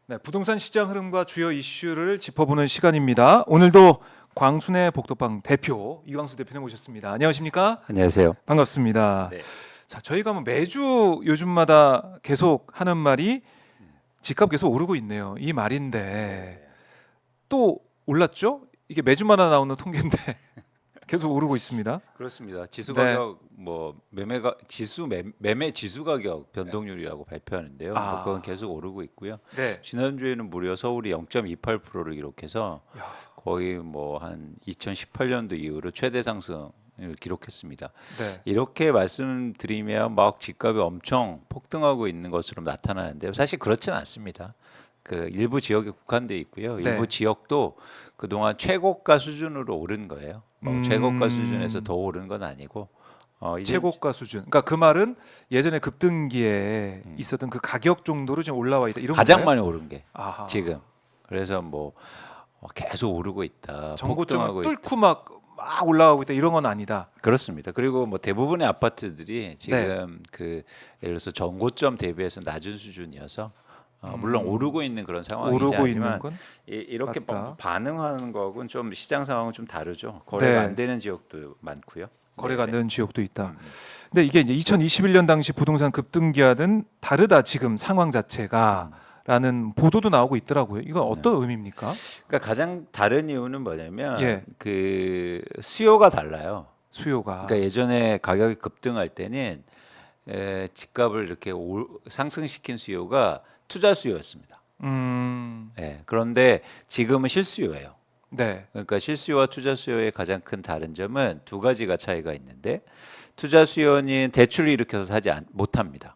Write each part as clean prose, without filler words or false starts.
네, 부동산 시장 흐름과 주요 이슈를 짚어보는 시간입니다. 오늘도 광순의 복덕방 대표 이광수 대표님 모셨습니다. 안녕하십니까? 안녕하세요. 반갑습니다. 네. 자, 저희가 뭐 매주 요즘마다 계속 하는 말이 집값 계속 오르고 있네요. 이 말인데 또 올랐죠? 이게 매주마다 나오는 통계인데 계속 오르고 있습니다. 그렇습니다. 지수 네. 가격 뭐 매매 지수 가격 변동률이라고 발표하는데요. 아. 뭐 그건 계속 오르고 있고요. 네. 지난주에는 무려 서울이 0.28%를 기록해서 야, 거의 뭐 한 2018년도 이후로 최대 상승을 기록했습니다. 네. 이렇게 말씀드리면 막 집값이 엄청 폭등하고 있는 것으로 나타나는데요. 사실 그렇지는 않습니다. 그 일부 지역에 국한돼 있고요. 네. 일부 지역도 그동안 최고가 수준으로 오른 거예요. 뭐 최고가 수준에서 더 오른 건 아니고 이제 최고가 수준. 그러니까 그 말은 예전에 급등기에 있었던 그 가격 정도로 지금 올라와 있다. 이런 가장 건가요? 많이 오른 게 아하. 지금. 그래서 뭐 계속 오르고 있다. 전고점을 폭등하고 있다. 뚫고 막 올라가고 있다 이런 건 아니다. 그렇습니다. 그리고 뭐 대부분의 아파트들이 지금 그 예를 들어서 전고점 대비해서 낮은 수준이어서 물론 오르고 있는 그런 상황이지 오르고 있는 하지만 건 이렇게 맞다. 반응하는 거하고는 좀 시장 상황은 좀 다르죠. 거래가 네. 안 되는 지역도 많고요. 거래가 안 네, 네. 되는 지역도 있다. 근데 이게 이제 2021년 당시 부동산 급등기와는 다르다 지금 상황 자체가 라는 보도도 나오고 있더라고요. 이건 어떤 의미입니까? 그러니까 가장 다른 이유는 뭐냐면 예. 그 수요가 달라요. 수요가 그러니까 예전에 가격이 급등할 때는 집값을 이렇게 상승시킨 수요가 투자 수요였습니다. 그런데 지금은 실수요예요. 네. 그러니까 실수요와 투자 수요의 가장 큰 다른 점은 두 가지가 차이가 있는데 투자 수요는 대출을 일으켜서 사지 못합니다.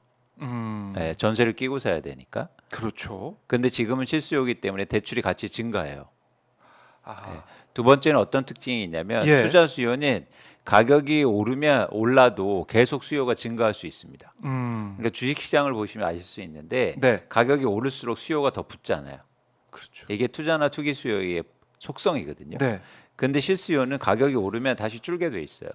전세를 끼고 사야 되니까. 그렇죠. 근데 지금은 실수요이기 때문에 대출이 같이 증가해요. 아, 두 번째는 어떤 특징이 있냐면 예. 투자 수요는 가격이 오르면 올라도 계속 수요가 증가할 수 있습니다. 그러니까 주식 시장을 보시면 아실 수 있는데 네. 가격이 오를수록 수요가 더 붙잖아요. 그렇죠. 이게 투자나 투기 수요의 속성이거든요. 네. 근데 실수요는 가격이 오르면 다시 줄게 돼 있어요.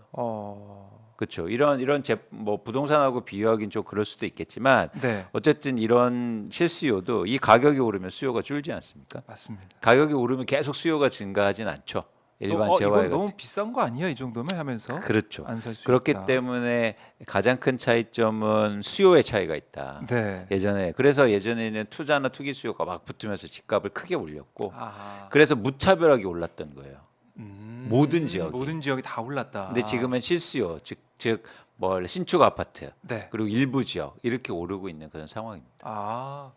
그렇죠. 이런 뭐 부동산하고 비유하기는 좀 그럴 수도 있겠지만 네. 어쨌든 이런 실수요도 이 가격이 오르면 수요가 줄지 않습니까? 맞습니다. 가격이 오르면 계속 수요가 증가하진 않죠. 일반 재화의 이건 너무 같은. 비싼 거 아니야 이 정도면 하면서 그렇죠. 안 살 수 그렇기 있다. 때문에 가장 큰 차이점은 수요의 차이가 있다. 네. 그래서 예전에는 투자나 투기 수요가 막 붙으면서 집값을 크게 올렸고 아하. 그래서 무차별하게 올랐던 거예요. 모든 지역이 다 올랐다. 근데 지금은 실수요, 즉 신축 아파트 네. 그리고 일부 지역 이렇게 오르고 있는 그런 상황입니다.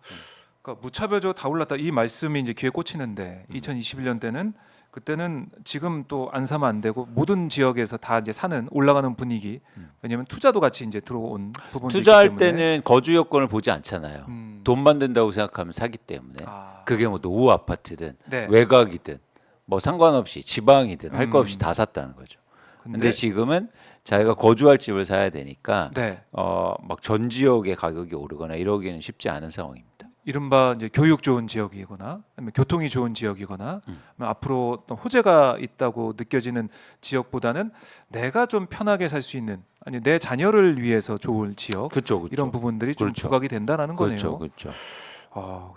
그러니까 무차별적으로 다 올랐다 이 말씀이 이제 귀에 꽂히는데 2021년 때는 그때는 지금 또 안 사면 안 되고 모든 지역에서 다 이제 사는 올라가는 분위기. 왜냐하면 투자도 같이 이제 들어온 부분이 투자할 있기 때문에. 때는 거주 여건을 보지 않잖아요. 돈만 든다고 생각하면 사기 때문에 그게 뭐 노후 아파트든 네. 외곽이든 뭐 상관없이 지방이든 할 거 없이 다 샀다는 거죠. 근데 지금은 자기가 거주할 집을 사야 되니까 네. 막 전 지역의 가격이 오르거나 이러기는 쉽지 않은 상황입니다. 이른바 이제 교육 좋은 지역이거나 아니면 교통이 좋은 지역이거나 아니면 앞으로 어떤 호재가 있다고 느껴지는 지역보다는 내가 좀 편하게 살 수 있는 아니 내 자녀를 위해서 좋은 지역 그렇죠, 이런 부분들이 좀 그렇죠. 부각이 된다라는 그렇죠, 거네요. 그렇죠.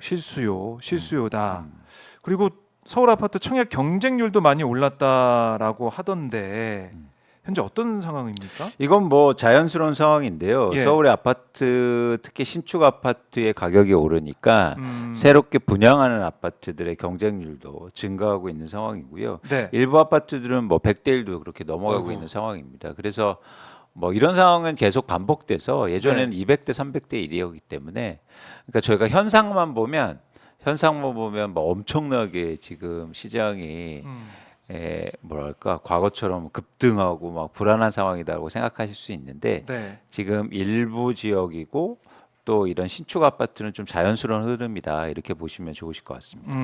실수요다. 그리고 서울 아파트 청약 경쟁률도 많이 올랐다라고 하던데 현재 어떤 상황입니까? 이건 뭐 자연스러운 상황인데요. 예. 서울의 아파트, 특히 신축 아파트의 가격이 오르니까 음. 새롭게 분양하는 아파트들의 경쟁률도 증가하고 있는 상황이고요. 네. 일부 아파트들은 뭐 100대 1도 그렇게 넘어가고 있는 상황입니다. 그래서 뭐 이런 상황은 계속 반복돼서 예전에는 200대 300대 1이었기 때문에 그러니까 저희가 현상만 보면 뭐 엄청나게 지금 시장이 뭐랄까 과거처럼 급등하고 막 불안한 상황이다라고 생각하실 수 있는데 네. 지금 일부 지역이고 또 이런 신축 아파트는 좀 자연스러운 흐름이다 이렇게 보시면 좋으실 것 같습니다.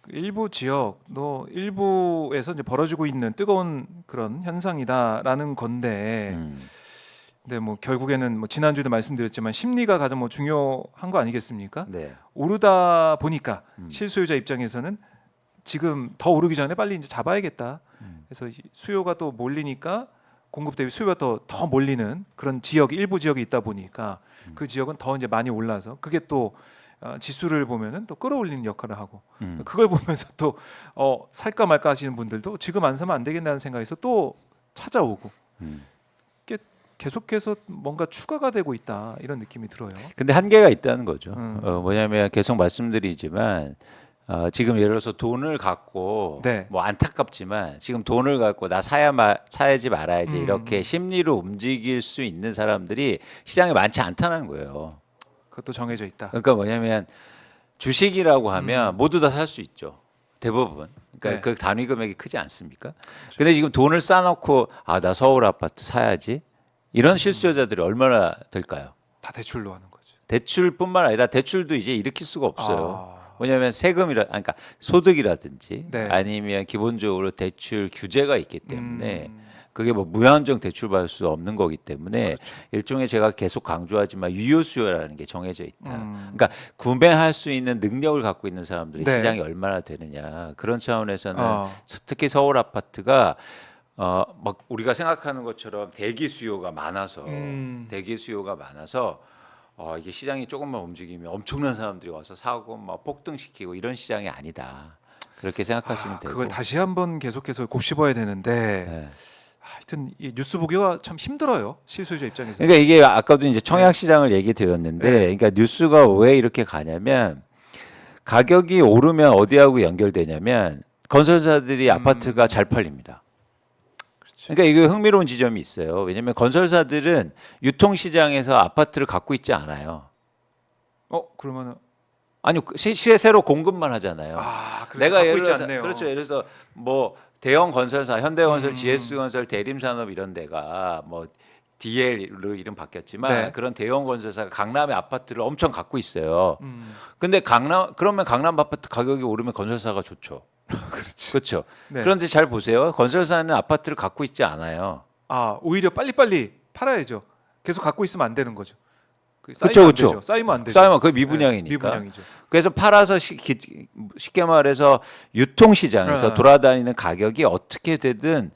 일부 지역, 일부에서 이제 벌어지고 있는 뜨거운 그런 현상이다라는 건데, 근데 뭐 결국에는 뭐 지난주에도 말씀드렸지만 심리가 가장 뭐 중요한 거 아니겠습니까? 네. 오르다 보니까 실소유자 입장에서는 지금 더 오르기 전에 빨리 이제 잡아야겠다. 그래서 수요가 또 몰리니까 공급 대비 수요가 더 몰리는 그런 지역 일부 지역이 있다 보니까 그 지역은 더 이제 많이 올라서 그게 또 지수를 보면은 또 끌어올리는 역할을 하고 그걸 보면서 또 살까 말까 하시는 분들도 지금 안 사면 안 되겠다는 생각에서 또 찾아오고 음. 이게 계속해서 뭔가 추가가 되고 있다 이런 느낌이 들어요. 근데 한계가 있다는 거죠. 음. 뭐냐면 계속 말씀드리지만 지금 예를 들어서 돈을 갖고 네. 뭐 안타깝지만 지금 돈을 갖고 나 사야지 말아야지 이렇게 심리로 움직일 수 있는 사람들이 시장에 많지 않다는 거예요. 그것도 정해져 있다. 그러니까 뭐냐면 주식이라고 하면 모두 다 살 수 있죠. 대부분. 그러니까 네. 그 단위 금액이 크지 않습니까? 근데 지금 돈을 쌓아놓고 나 서울 아파트 사야지 이런 실수요자들이 얼마나 될까요? 다 대출로 하는 거죠. 대출뿐만 아니라 대출도 이제 일으킬 수가 없어요. 아. 왜냐하면 그러니까 소득이라든지 네. 아니면 기본적으로 대출 규제가 있기 때문에 음. 그게 뭐 무한정 대출 받을 수 없는 거기 때문에 그렇죠. 일종의 제가 계속 강조하지만 유효 수요라는 게 정해져 있다. 음. 그러니까 구매할 수 있는 능력을 갖고 있는 사람들이 네. 시장이 얼마나 되느냐 그런 차원에서는 아. 특히 서울 아파트가 막 우리가 생각하는 것처럼 대기 수요가 많아서 이게 시장이 조금만 움직이면 엄청난 사람들이 와서 사고 막 폭등시키고 이런 시장이 아니다. 그렇게 생각하시면 되고. 그걸 다시 한번 계속해서 곱씹어야 되는데 네. 하여튼 이 뉴스 보기가 참 힘들어요. 실소유자 입장에서. 그러니까 이게 아까도 이제 청약 시장을 얘기 드렸는데, 네. 그러니까 뉴스가 왜 이렇게 가냐면 가격이 오르면 어디하고 연결되냐면 건설사들이 아파트가 잘 팔립니다. 그러니까 이게 흥미로운 지점이 있어요. 왜냐하면 건설사들은 유통시장에서 아파트를 갖고 있지 않아요. 그러면은 아니 새로 공급만 하잖아요. 그래서 내가 갖고 예를 있지 들어서 않네요. 그렇죠. 예를 들어서 뭐 대형 건설사, 현대건설, GS건설, 대림산업 이런 데가 뭐 DL로 이름 바뀌었지만 네. 그런 대형 건설사가 강남의 아파트를 엄청 갖고 있어요. 음. 근데 그러면 강남 아파트 가격이 오르면 건설사가 좋죠. 그렇죠. 그렇죠. 네. 그런데 잘 보세요. 건설사는 아파트를 갖고 있지 않아요. 오히려 빨리빨리 팔아야죠. 계속 갖고 있으면 안 되는 거죠. 그쵸, 쌓이면 안 그쵸. 되죠. 쌓이면 안 되죠. 쌓이면 그게 미분양이니까. 네, 미분양이죠. 그래서 팔아서 쉽게 말해서 유통시장에서 네. 돌아다니는 가격이 어떻게 되든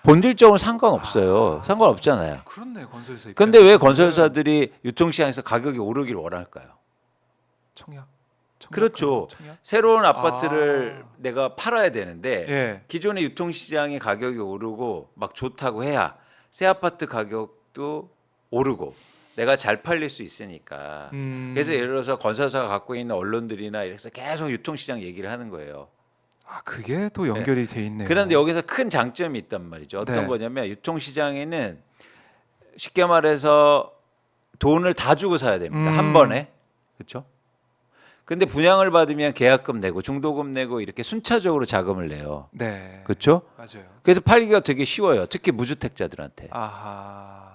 본질적으로 상관없어요. 상관없잖아요. 그렇네 건설사. 근데 왜 입장에서는. 건설사들이 유통시장에서 가격이 오르길 원할까요? 청약. 그렇죠. 청약? 새로운 아파트를 내가 팔아야 되는데 예. 기존의 유통시장의 가격이 오르고 막 좋다고 해야 새 아파트 가격도 오르고 내가 잘 팔릴 수 있으니까. 그래서 예를 들어서 건설사가 갖고 있는 언론들이나 이래서 계속 유통시장 얘기를 하는 거예요. 그게 또 연결이 돼 있네요. 그런데 여기서 큰 장점이 있단 말이죠. 어떤 네. 거냐면 유통시장에는 쉽게 말해서 돈을 다 주고 사야 됩니다. 한 번에. 그렇죠? 근데 분양을 받으면 계약금 내고 중도금 내고 이렇게 순차적으로 자금을 내요. 네. 그렇죠? 맞아요. 그래서 팔기가 되게 쉬워요. 특히 무주택자들한테. 아하.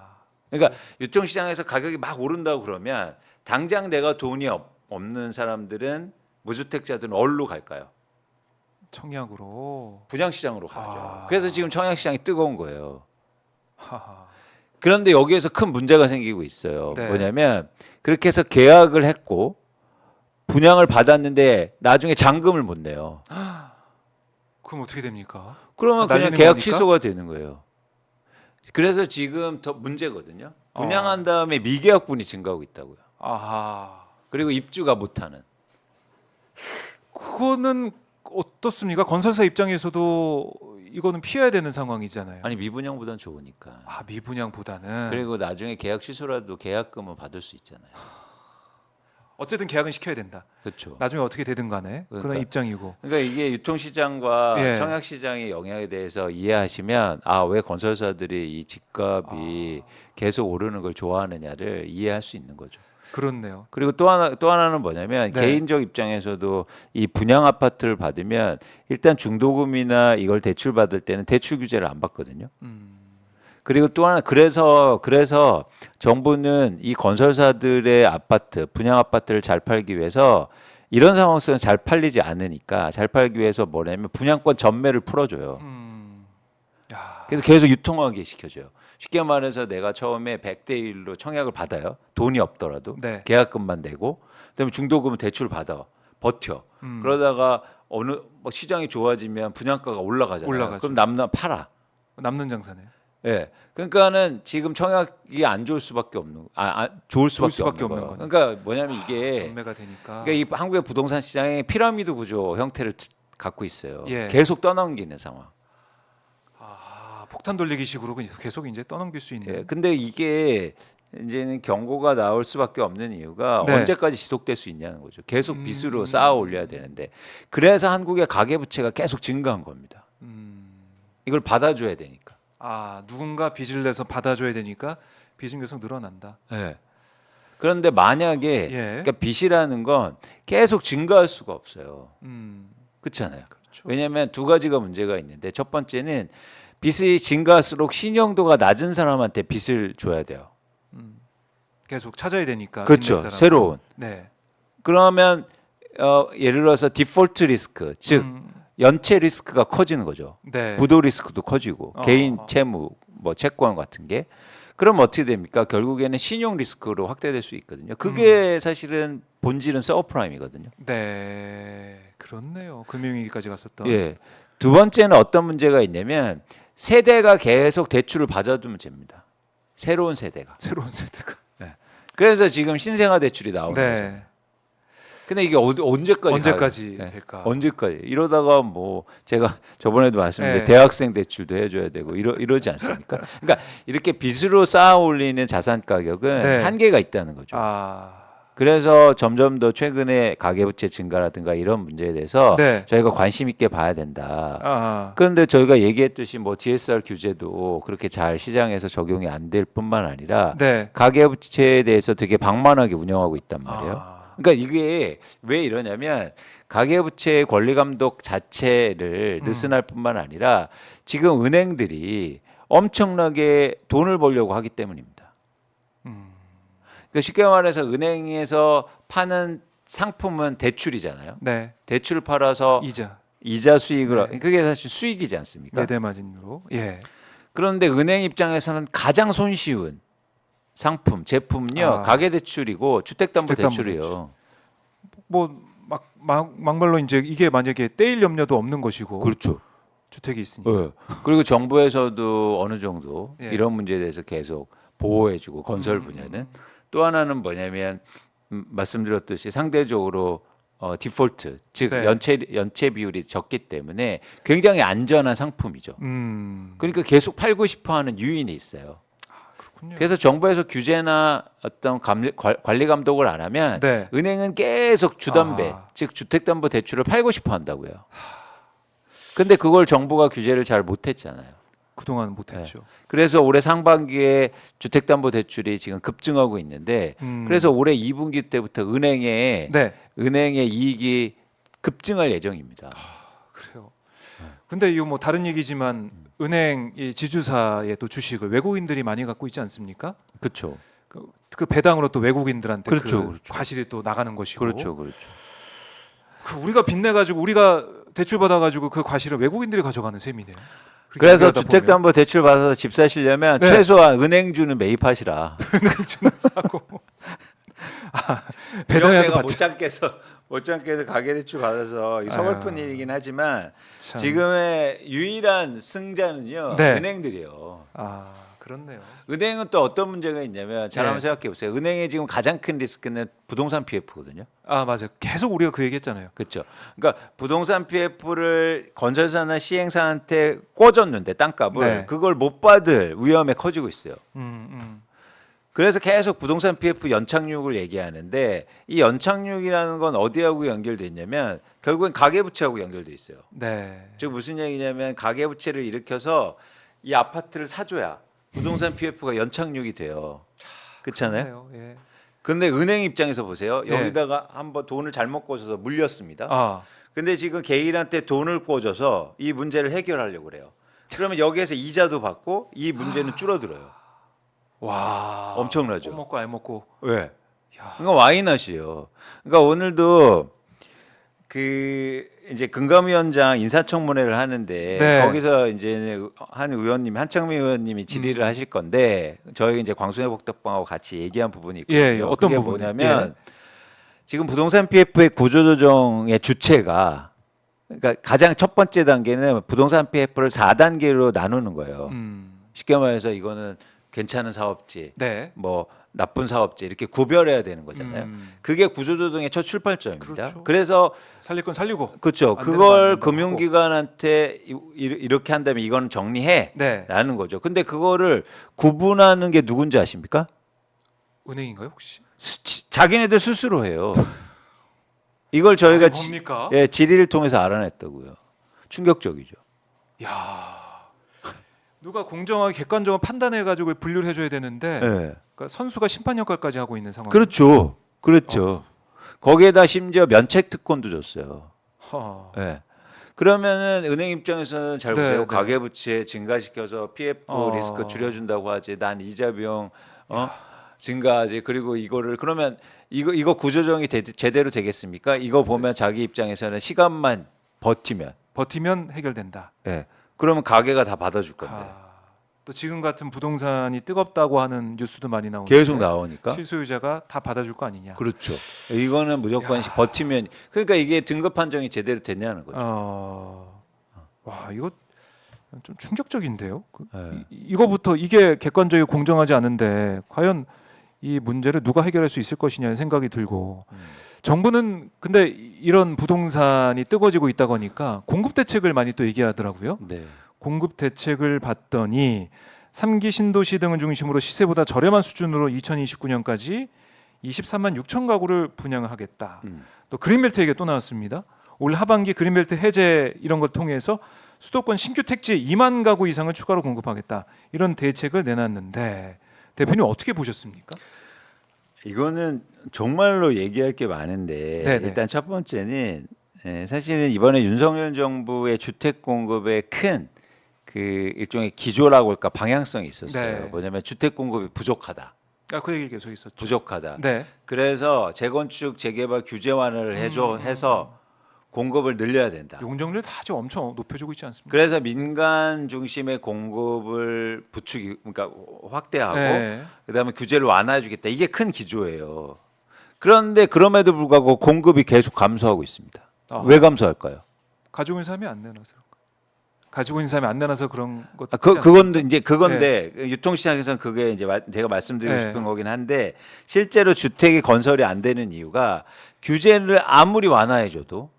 그러니까 유통시장에서 가격이 막 오른다고 그러면 당장 내가 돈이 없는 사람들은 무주택자들은 어디로 갈까요? 청약으로. 분양시장으로 가죠. 그래서 지금 청약시장이 뜨거운 거예요. 하하. 그런데 여기에서 큰 문제가 생기고 있어요. 네. 뭐냐면 그렇게 해서 계약을 했고 분양을 받았는데 나중에 잔금을 못 내요. 그럼 어떻게 됩니까? 그러면 그냥 날리는 계약 거니까? 취소가 되는 거예요. 그래서 지금 더 문제거든요. 분양한 다음에 미계약분이 증가하고 있다고요. 아하. 그리고 입주가 못하는. 그거는 어떻습니까? 건설사 입장에서도 이거는 피해야 되는 상황이잖아요. 아니 미분양보단 좋으니까. 미분양보다는. 그리고 나중에 계약 취소라도 계약금은 받을 수 있잖아요. 어쨌든 계약은 시켜야 된다. 그렇죠. 나중에 어떻게 되든 간에 그런 그러니까. 입장이고. 그러니까 이게 유통시장과 예. 청약시장의 영향에 대해서 이해하시면 왜 건설사들이 이 집값이 계속 오르는 걸 좋아하느냐를 이해할 수 있는 거죠. 그렇네요. 그리고 또 하나는 뭐냐면 네. 개인적 입장에서도 이 분양 아파트를 받으면 일단 중도금이나 이걸 대출 받을 때는 대출 규제를 안 받거든요. 그리고 또 하나 그래서 정부는 이 건설사들의 아파트, 분양 아파트를 잘 팔기 위해서 이런 상황 속에서 잘 팔리지 않으니까 잘 팔기 위해서 뭐냐면 분양권 전매를 풀어줘요. 그래서 계속 유통하게 시켜줘요. 쉽게 말해서 내가 처음에 100대 1로 청약을 받아요. 돈이 없더라도 네. 계약금만 내고 그다음에 중도금은 대출 받아 버텨. 그러다가 어느 시장이 좋아지면 분양가가 올라가잖아요. 올라가죠. 그럼 남나 팔아. 남는 장사네요. 예. 그러니까는 지금 청약이 안 좋을 수밖에 없는 좋을 수밖에 없는 거예요. 거니까. 그러니까 뭐냐면 이게 전매가 되니까. 그러니까 이 한국의 부동산 시장이 피라미드 구조 형태를 갖고 있어요. 예. 계속 떠넘기는 상황. 폭탄 돌리기식으로 계속 이제 떠넘길 수 있는. 예. 근데 이게 이제는 경고가 나올 수밖에 없는 이유가 네. 언제까지 지속될 수 있냐는 거죠. 계속 빚으로 쌓아 올려야 되는데 그래서 한국의 가계 부채가 계속 증가한 겁니다. 이걸 받아줘야 되니까. 누군가 빚을 내서 받아줘야 되니까 빚은 계속 늘어난다. 예. 그런데 만약에 예. 그러니까 빚이라는 건 계속 증가할 수가 없어요. 그렇잖아요. 그렇죠. 왜냐하면 두 가지가 문제가 있는데 첫 번째는 빚이 증가할수록 신용도가 낮은 사람한테 빚을 줘야 돼요. 계속 찾아야 되니까. 그렇죠. 빚낼 사람. 새로운. 네. 그러면 예를 들어서 디폴트 리스크, 즉 연체 리스크가 커지는 거죠. 네. 부도 리스크도 커지고 개인 채무, 뭐 채권 같은 게. 그럼 어떻게 됩니까? 결국에는 신용 리스크로 확대될 수 있거든요. 그게 사실은 본질은 서브프라임이거든요. 네. 그렇네요. 금융위기까지 갔었던. 예. 두 번째는 어떤 문제가 있냐면 세대가 계속 대출을 받아두면 됩니다. 새로운 세대가. 새로운 세대가. 그래서 지금 신생아 대출이 나오는 거죠. 네. 근데 이게 언제까지 될까? 언제까지 이러다가 뭐 제가 저번에도 말씀드린 네. 대학생 대출도 해줘야 되고 이러지 않습니까? 그러니까 이렇게 빚으로 쌓아 올리는 자산 가격은 네. 한계가 있다는 거죠. 그래서 점점 더 최근에 가계부채 증가라든가 이런 문제에 대해서 네. 저희가 관심 있게 봐야 된다. 그런데 저희가 얘기했듯이 뭐 DSR 규제도 그렇게 잘 시장에서 적용이 안 될 뿐만 아니라 네. 가계부채에 대해서 되게 방만하게 운영하고 있단 말이에요. 그러니까 이게 왜 이러냐면 가계부채 권리감독 자체를 느슨할 뿐만 아니라 지금 은행들이 엄청나게 돈을 벌려고 하기 때문입니다. 그러니까 쉽게 말해서 은행에서 파는 상품은 대출이잖아요. 네. 대출 팔아서 이자 수익을 네. 그게 사실 수익이지 않습니까? 매대 마진으로. 예. 그런데 은행 입장에서는 가장 손쉬운 상품, 제품은요 가계대출이고 주택담보대출이에요. 뭐 막말로 이제 이게 만약에 떼일 염려도 없는 것이고. 그렇죠. 주택이 있으니까. 네. 그리고 정부에서도 어느 정도 예. 이런 문제에 대해서 계속 보호해주고 건설 분야는 또 하나는 뭐냐면 말씀드렸듯이 상대적으로 디폴트 즉 네. 연체 비율이 적기 때문에 굉장히 안전한 상품이죠. 그러니까 계속 팔고 싶어하는 유인이 있어요. 그렇군요. 그래서 정부에서 규제나 어떤 관리 감독을 안 하면 네. 은행은 계속 주담배 즉 주택담보대출을 팔고 싶어 한다고요. 근데 그걸 정부가 규제를 잘 못했잖아요. 그동안 못했죠. 그래서 올해 상반기에 주택담보대출이 지금 급증하고 있는데 그래서 올해 2분기 때부터 은행의 이익이 급증할 예정입니다. 그래요. 근데 이거 뭐 다른 얘기지만 은행 이 지주사의 또 주식을 외국인들이 많이 갖고 있지 않습니까? 그렇죠. 그 배당으로 또 외국인들한테 그렇죠. 과실이 또 나가는 것이고. 그렇죠. 우리가 빚내 가지고 우리가 대출 받아 가지고 그 과실을 외국인들이 가져가는 셈이네요. 그래서 주택담보대출 받아서 집 사시려면 최소한 은행주는 매입하시라. 은행주는 사고. 배당이라도 못 참겠어 가계대출 받아서 서글픈 일이긴 하지만 참. 지금의 유일한 승자는요 은행들이요. 그렇네요. 은행은 또 어떤 문제가 있냐면 잘 한번 생각해 보세요. 은행의 지금 가장 큰 리스크는 부동산 PF거든요. 맞아요. 계속 우리가 그 얘기했잖아요. 그렇죠. 그러니까 부동산 PF를 건설사나 시행사한테 꿔줬는데 땅값을 그걸 못 받을 위험에 커지고 있어요. 그래서 계속 부동산 PF 연착륙을 얘기하는데 이 연착륙이라는 건 어디하고 연결돼 있냐면 결국엔 가계부채하고 연결돼 있어요. 즉 무슨 얘기냐면 가계부채를 일으켜서 이 아파트를 사줘야 부동산 PF가 연착륙이 돼요. 그렇잖아요. 근데 은행 입장에서 보세요. 여기다가 한번 돈을 잘못 꽂아서 물렸습니다. 근데 지금 개인한테 돈을 꽂아서 이 문제를 해결하려고 그래요. 그러면 여기에서 이자도 받고 이 문제는 줄어들어요. 와, 엄청나죠. 먹고 안 먹고. 왜? 그러니까 와이낫이에요. 그러니까 오늘도 그 이제 금감위원장 인사청문회를 하는데 거기서 이제 한 의원님이 한창민 의원님이 질의를 하실 건데 저희 이제 광순회복덕방하고 같이 얘기한 부분이 있거든요. 어떤 그게 부분이? 뭐냐면 지금 부동산 PF의 구조조정의 주체가 그러니까 가장 첫 번째 단계는 부동산 PF를 4단계로 나누는 거예요. 쉽게 말해서 이거는 괜찮은 사업지, 네. 뭐 나쁜 사업지 이렇게 구별해야 되는 거잖아요. 그게 구조조정의 첫 출발점입니다. 그렇죠. 그래서 살릴 건 살리고. 그렇죠. 안 되는 거 안 그걸 된다고 금융기관한테 이렇게 한다면 이거는 정리해라는 네. 거죠. 근데 그거를 구분하는 게 누군지 아십니까? 은행인가요 혹시? 자기네들 스스로 해요. 이걸 저희가 뭡니까? 질의를 통해서 알아냈다고요. 충격적이죠. 야. 누가 공정하게 객관적으로 판단해 가지고 분류를 해줘야 되는데 네. 그러니까 선수가 심판 역할까지 하고 있는 상황. 그렇죠. 그렇죠. 거기에다 심지어 면책 특권도 줬어요. 허. 네. 그러면은 은행 입장에서는 잘 네, 보세요. 네. 가계부채 증가시켜서 PF 리스크 줄여준다고 하지. 난 이자 비용 증가하지. 그리고 이거를 그러면 이거 구조조정이 제대로 되겠습니까? 이거 보면 자기 입장에서는 시간만 버티면 해결된다. 예. 그러면 가게가 다 받아줄 건데. 또 지금 같은 부동산이 뜨겁다고 하는 뉴스도 많이 나오는데 계속 나오니까. 실소유자가 다 받아줄 거 아니냐. 그렇죠. 이거는 무조건 버티면 그러니까 이게 등급 판정이 제대로 됐냐는 거죠. 와 이거 좀 충격적인데요. 네. 이거부터 이게 객관적이고 공정하지 않은데 과연 이 문제를 누가 해결할 수 있을 것이냐는 생각이 들고 정부는 근데 이런 부동산이 뜨거워지고 있다고 하니까 공급 대책을 많이 또 얘기하더라고요. 네. 공급 대책을 봤더니 3기 신도시 등을 중심으로 시세보다 저렴한 수준으로 2029년까지 23만 6천 가구를 분양하겠다. 또 그린벨트 얘기가 또 나왔습니다. 올 하반기 그린벨트 해제 이런 걸 통해서 수도권 신규 택지 2만 가구 이상을 추가로 공급하겠다. 이런 대책을 내놨는데 대표님 어떻게 보셨습니까? 이거는 정말로 얘기할 게 많은데 네네. 일단 첫 번째는 사실은 이번에 윤석열 정부의 주택 공급에 큰 그 일종의 기조라고 할까 방향성이 있었어요. 네. 뭐냐면 주택 공급이 부족하다. 그 얘기 계속 있었죠. 부족하다. 네. 그래서 재건축 재개발 규제 완화를 해서 공급을 늘려야 된다. 용적률 다 지금 엄청 높여주고 있지 않습니까? 그래서 민간 중심의 공급을 그러니까 확대하고 네. 그다음에 규제를 완화해 주겠다. 이게 큰 기조예요. 그런데 그럼에도 불구하고 공급이 계속 감소하고 있습니다. 왜 감소할까요? 가지고 있는 사람이 안 내놔서 그런가? 가지고 있는 사람이 안 내놔서 그런 것도 그건데 이제 그건데 유통시장에서는 그게 이제 제가 말씀드리고 네. 싶은 거긴 한데 실제로 주택이 건설이 안 되는 이유가 규제를 아무리 완화해줘도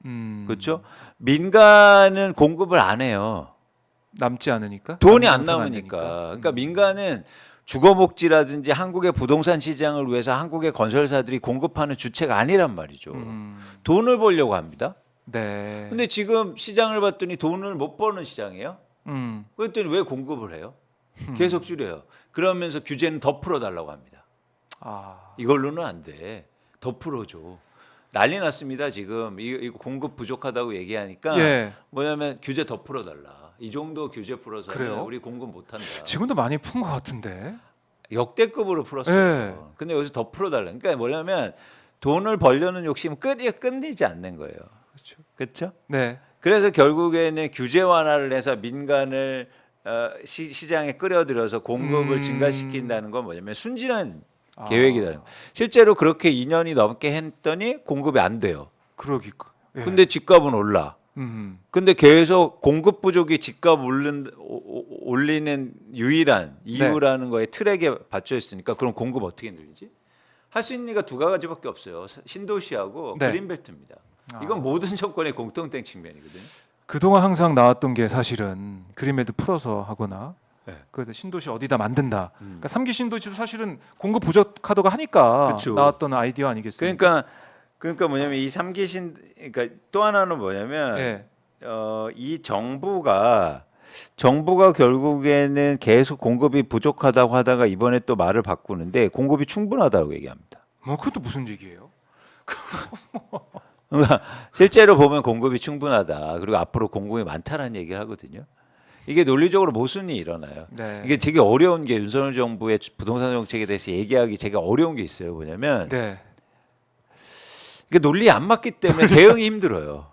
그렇죠. 민간은 공급을 안 해요. 남지 않으니까 돈이 안 남는 남으니까. 되니까. 그러니까 민간은 주거복지라든지 한국의 부동산 시장을 위해서 한국의 건설사들이 공급하는 주체가 아니란 말이죠. 돈을 벌려고 합니다. 네. 근데 지금 시장을 봤더니 돈을 못 버는 시장이에요. 음. 그랬더니 왜 공급을 해요? 계속 줄여요. 그러면서 규제는 더 풀어달라고 합니다. 이걸로는 안 돼. 더 풀어줘. 난리 났습니다. 지금 이거 공급 부족하다고 얘기하니까 예. 뭐냐면 규제 더 풀어달라. 이 정도 규제 풀어서는 그래요? 우리 공급 못한다. 지금도 많이 푼 것 같은데. 역대급으로 풀었어요. 예. 근데 여기서 더 풀어달라. 그러니까 뭐냐면 돈을 벌려는 욕심은 끊이지 않는 거예요. 그렇죠. 그렇죠? 네. 그래서 결국에는 규제 완화를 해서 민간을 시장에 끌어들여서 공급을 증가시킨다는 건 뭐냐면 순진한 계획이라는 거. 실제로 그렇게 2년이 넘게 했더니 공급이 안 돼요. 그러기까. 예. 근데 집값은 올라. 근데 계속 공급 부족이 집값 올리는 유일한 이유라는 거에 트랙에 받쳐 있으니까 그럼 공급 어떻게 늘리지? 할 수 있는 게 두 가지밖에 없어요. 신도시하고 네. 그린벨트입니다. 이건 모든 정권의 공통된 측면이거든요. 그동안 항상 나왔던 게 사실은 그린벨트 풀어서 하거나 그 신도시 어디다 만든다. 그러니까 3기 신도시도 사실은 공급 부족하다고 하니까 그쵸. 나왔던 아이디어 아니겠습니까? 그러니까 뭐냐면 이 3기 그러니까 또 하나는 뭐냐면 예. 이 정부가 결국에는 계속 공급이 부족하다고 하다가 이번에 또 말을 바꾸는데 공급이 충분하다고 얘기합니다. 뭐 그것도 무슨 얘기예요? 그러니까 실제로 보면 공급이 충분하다. 그리고 앞으로 공급이 많다라는 얘기를 하거든요. 이게 논리적으로 모순이 일어나요. 네. 이게 되게 어려운 게 윤석열 정부의 부동산 정책에 대해서 얘기하기 되게 어려운 게 있어요. 뭐냐면 네. 이게 논리에 안 맞기 때문에 대응이 힘들어요.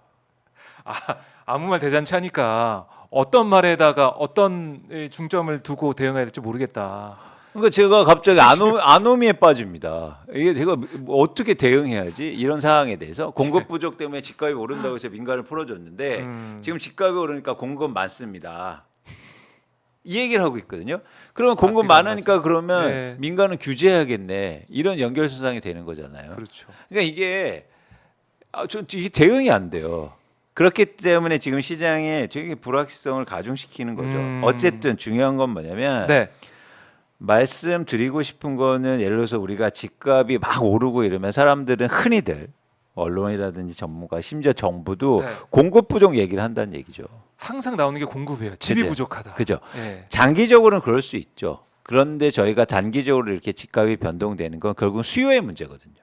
아무 말 대잔치 하니까 어떤 말에다가 어떤 중점을 두고 대응해야 될지 모르겠다. 그러니까 제가 갑자기 아노미에 빠집니다. 이게 제가 뭐 어떻게 대응해야지 이런 상황에 대해서 공급 부족 때문에 집값이 오른다고 해서 민간을 풀어줬는데 지금 집값이 오르니까 공급 많습니다. 이 얘기를 하고 있거든요. 그러면 공급 앞뒤가 안 많으니까 그러면 네. 민간은 규제해야겠네. 이런 연결선상이 되는 거잖아요. 그렇죠. 그러니까 이게 대응이 안 돼요. 그렇기 때문에 지금 시장에 되게 불확실성을 가중시키는 거죠. 어쨌든 중요한 건 뭐냐면 네. 말씀드리고 싶은 거는 예를 들어서 우리가 집값이 막 오르고 이러면 사람들은 흔히들 언론이라든지 전문가 심지어 정부도 네. 공급 부족 얘기를 한다는 얘기죠. 항상 나오는 게 공급이에요. 집이 그죠? 부족하다. 그죠? 네. 장기적으로는 그럴 수 있죠. 그런데 저희가 단기적으로 이렇게 집값이 변동되는 건 결국 수요의 문제거든요.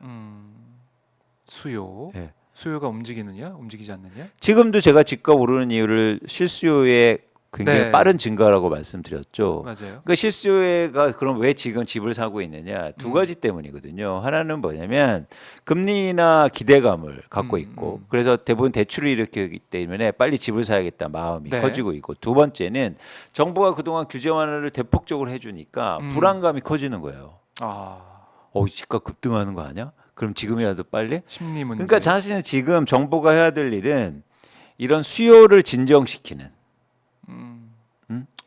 수요. 예. 수요가 움직이느냐, 움직이지 않느냐. 지금도 제가 집값 오르는 이유를 실수요의 굉장히 네. 빠른 증가라고 말씀드렸죠. 맞아요. 그러니까 실수요가 그럼 왜 지금 집을 사고 있느냐 두 가지 때문이거든요. 하나는 뭐냐면 금리나 기대감을 갖고 있고 그래서 대부분 대출을 일으키기 때문에 빨리 집을 사야겠다 마음이 네. 커지고 있고 두 번째는 정부가 그동안 규제 완화를 대폭적으로 해주니까 불안감이 커지는 거예요. 아, 집값 급등하는 거 아니야? 그럼 지금이라도 빨리? 심리 문제. 그러니까 사실은 지금 정부가 해야 될 일은 이런 수요를 진정시키는.